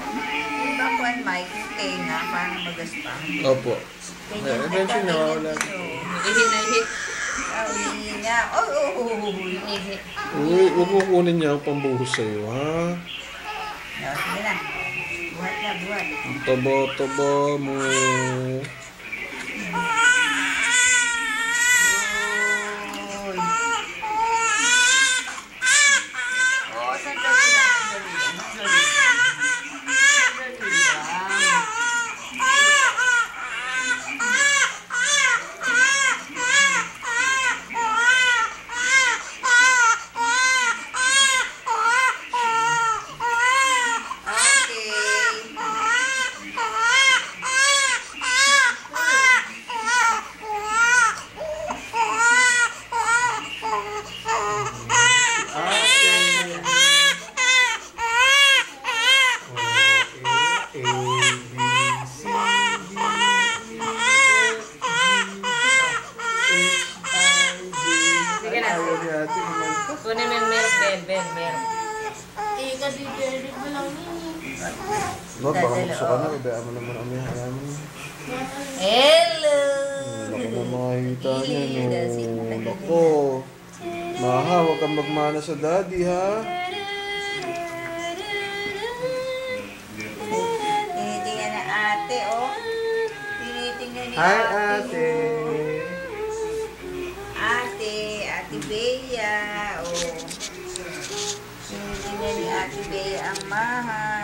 Yung bakuan, Mike, yung tenga, parang magasta. Opo. Eventually, nawawala. Ihi na ihi. Uwi niya. Ihi. Uy, huwag mo kunin niya ang pambuhos sa'yo, ha? Sige na. Buhat na, buhat. Ang taba-taba mo. Uy. Oo, sandali lang. Sandali lang. Kunin mo yung milk, Ben. Kasi Jared mo lang yun. No, baka magsuka ka na. Ibaya mo naman kami. Hayaan mo na. Hello! Naku na makahita niya, no. Naku. Maha, huwag kang magmana sa daddy, ha? Tinitingnan na ate, oh. Tinitingnan ni Hi, ate. ate. Ate Bea, oh. Tinitingnan ni Ate Bea ang mahal.